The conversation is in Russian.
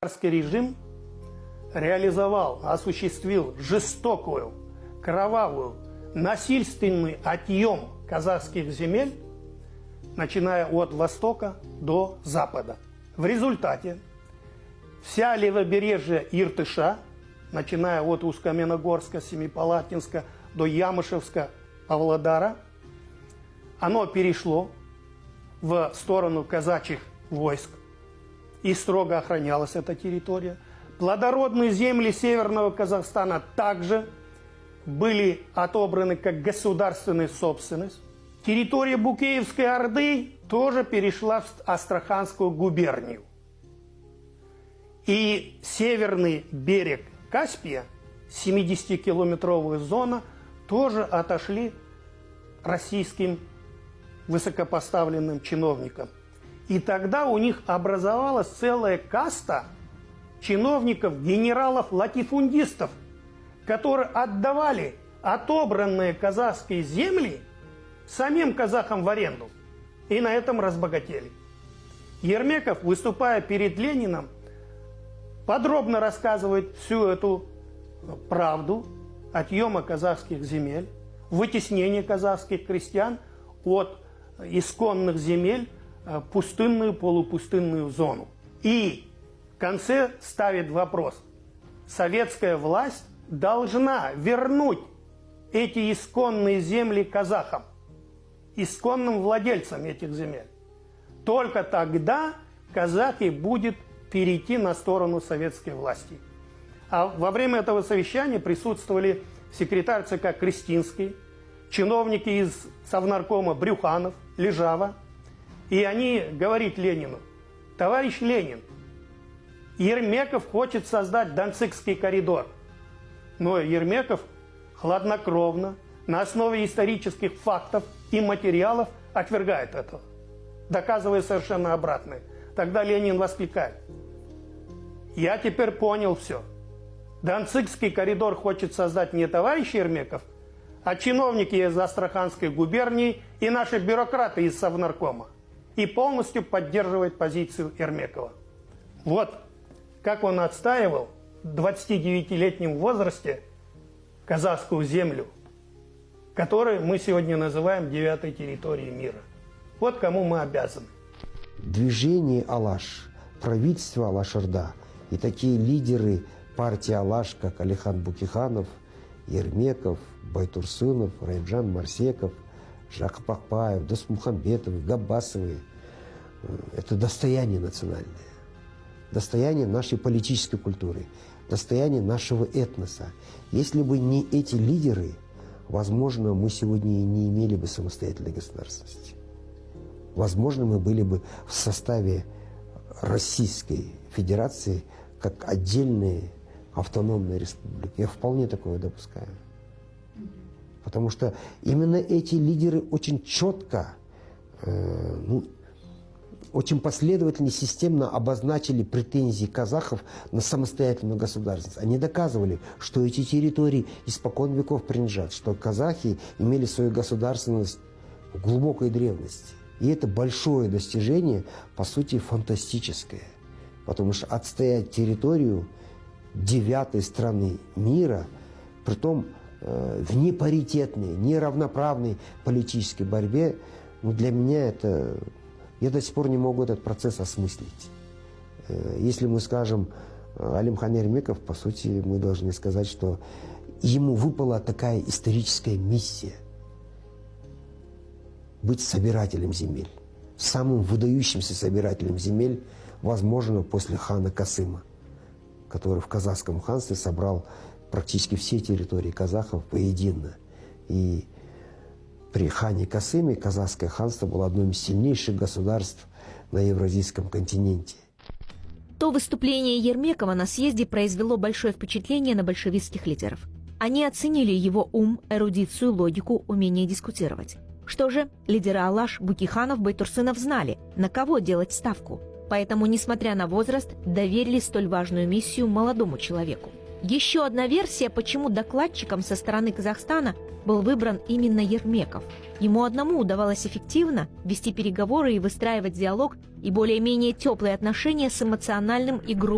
Царский режим реализовал, осуществил жестокую, кровавую, насильственный отъем казахских земель, начиная от востока до запада. В результате вся левобережье Иртыша, начиная от Усть-Каменогорска, Семипалатинска до Ямышевска, Павлодара, оно перешло в сторону казачьих войск, и строго охранялась эта территория. Плодородные земли Северного Казахстана также были отобраны как государственная собственность. Территория Букеевской Орды тоже перешла в Астраханскую губернию. И северный берег Каспия, 70-километровая зона, тоже отошли российским высокопоставленным чиновникам. И тогда у них образовалась целая каста чиновников, генералов-латифундистов, которые отдавали отобранные казахские земли самим казахам в аренду. И на этом разбогатели. Ермеков, выступая перед Лениным, подробно рассказывает всю эту правду отъема казахских земель, вытеснения казахских крестьян от исконных земель в пустынную, полупустынную зону. И в конце ставит вопрос: советская власть должна вернуть эти исконные земли казахам, исконным владельцам этих земель. Только тогда казахи будут перейти на сторону советской власти. А во время этого совещания присутствовали секретарь ЦК Крестинский, чиновники из Совнаркома Брюханов, Лежава. И они говорят Ленину: товарищ Ленин, Ермеков хочет создать Данцигский коридор. Но Ермеков хладнокровно, на основе исторических фактов и материалов отвергает это, доказывая совершенно обратное. Тогда Ленин воскликает: я теперь понял все. Данцигский коридор хочет создать не товарищ Ермеков, а чиновники из Астраханской губернии и наши бюрократы из Совнаркома. И полностью поддерживает позицию Ермекова. Вот как он отстаивал в 29-летнем возрасте казахскую землю, которую мы сегодня называем 9-й территорией мира. Вот кому мы обязаны. Движение Алаш, правительство Алаш-Орда и такие лидеры партии Алаш, как Алихан Бөкейханов, Ермеков, Байтурсынов, Райымжан Марсеков, Жақып Ақпаев, Досмухамбетов, Габбасовы – это достояние национальное, достояние нашей политической культуры, достояние нашего этноса. Если бы не эти лидеры, возможно, мы сегодня и не имели бы самостоятельной государственности. Возможно, мы были бы в составе Российской Федерации как отдельные автономные республики. Я вполне такое допускаю. Потому что именно эти лидеры очень четко, очень последовательно и системно обозначили претензии казахов на самостоятельную государственность. Они доказывали, что эти территории испокон веков принадлежат, что казахи имели свою государственность в глубокой древности. И это большое достижение, по сути, фантастическое. Потому что отстоять территорию 9-й страны мира, притом в непаритетной, неравноправной политической борьбе, для меня это... Я до сих пор не могу этот процесс осмыслить. Если мы скажем Алимхан Ермеков, по сути, мы должны сказать, что ему выпала такая историческая миссия – быть собирателем земель. Самым выдающимся собирателем земель, возможно, после хана Касыма, который в казахском ханстве собрал практически все территории казахов воедино. И при хане Касыме казахское ханство было одним из сильнейших государств на Евразийском континенте. То выступление Ермекова на съезде произвело большое впечатление на большевистских лидеров. Они оценили его ум, эрудицию, логику, умение дискутировать. Что же, лидеры Алаш, Бөкейханов, Байтурсынов знали, на кого делать ставку. Поэтому, несмотря на возраст, доверили столь важную миссию молодому человеку. Еще одна версия, почему докладчиком со стороны Казахстана был выбран именно Ермеков. Ему одному удавалось эффективно вести переговоры и выстраивать диалог и более-менее теплые отношения с эмоциональным и грубым